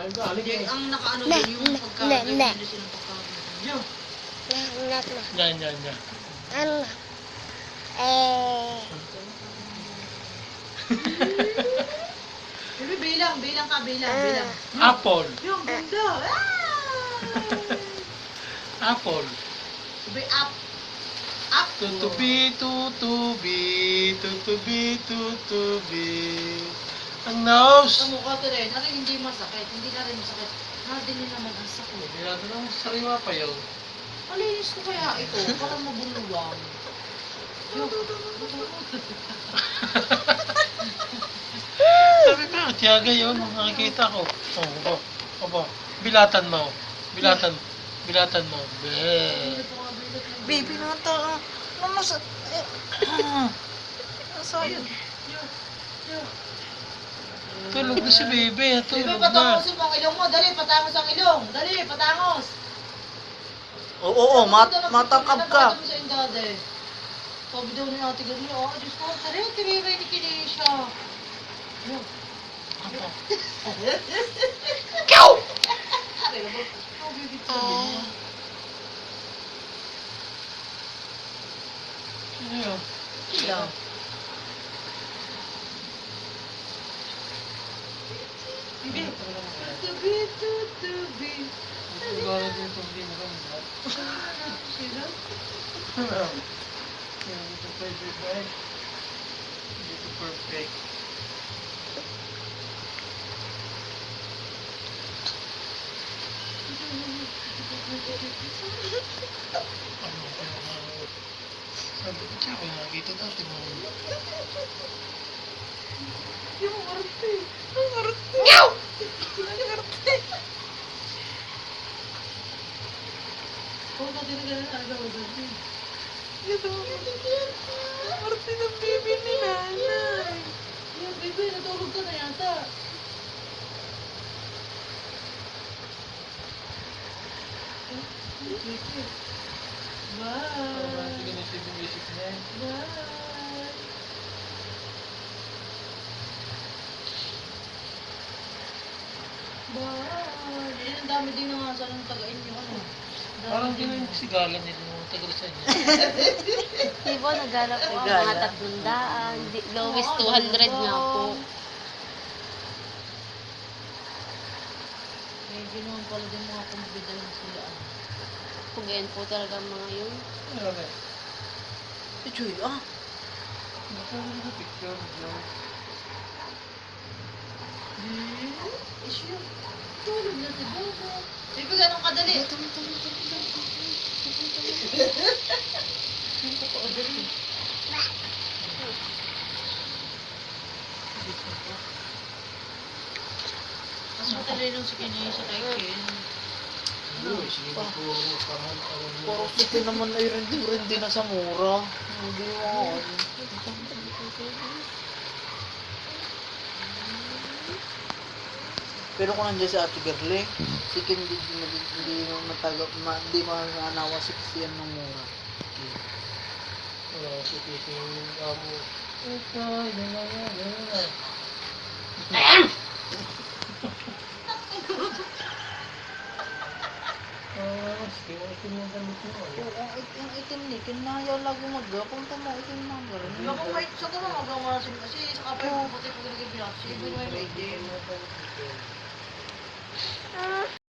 Ang nakaano doon yung pagkain nila silang pagkain. Yan. Bebe, bilang ka, bilang. Apple. Yung ganda. Apple. Bebe, up. Tutubi, tutubi, tutubi, tutubi. Ang nose. Ang mukha ko rin, ano hindi masakit, hindi na rin masakit. Din naman ang sakit. Hindi natin ang sariwa pa yun. Malinis ko kaya ito, parang mabuluwang. Sabi ko, tiyaga yun, nakikita ko. Opo. Bilatan mo. Bilatan mo. Baby na ito. Sayang. Tulog na si Bebe. Bebe, Tulog na. patangosin mo ang ilong mo. Dali, patangos ang ilong. Dali, patangos. Oo, matangkap ka. Patangos sa indade. Sabi daw ni Ate Gani, Diyos ko, tiriray ni Kinesha. Yun. Kyaw! Ano yun? Sila. Bibi. Tubi. Siguro din itong binigong ba? Sila? Hindi ito pwede ba? Hindi ito perfect. Sabi ko siya, kung nakikita natin mo. Yung arte. Ang arte. Ngaw! Ang arte. Kung natin na ganun, ano daw doon? Ito. Ang arte ng baby ni nanay. Yung baby, natulog ka na yata. Bye. Sige na siya bumisip niya. Bye. Bye. Yan, ang dami din nga sa nang tagain yung ano. Parang kinagsigalan nila yung taga-rasa niya. Di ba, naghanap po ang mga 300. Lowest 200 nga po. May ginawan pala din mga kumbida yung sila. Pugayan po talaga ang mga yun. Ano ba? Chuy, Nakaroon na picture. Issue. Tulog na si Bobo. Baby, ganun kadali. Yung totoo dali. Mas matalay nung si Kenny sa kay Ken. Puro siti naman ay rendi na sa mura. Hindi mo. Pero kung nandiyan si Ate Gerle, si Ken hindi manawa si Sian ng mura. Wala si Titi Amo. Ito, yun na yan. Sige, itim yung gamit mo. Yung itim ni, kinayaw lagi mag-gapong tamo, itim na gano'n. Yung kung may sa tama magawa kasi sa kapay puti ko ganun yung binasi. Ibig may itim.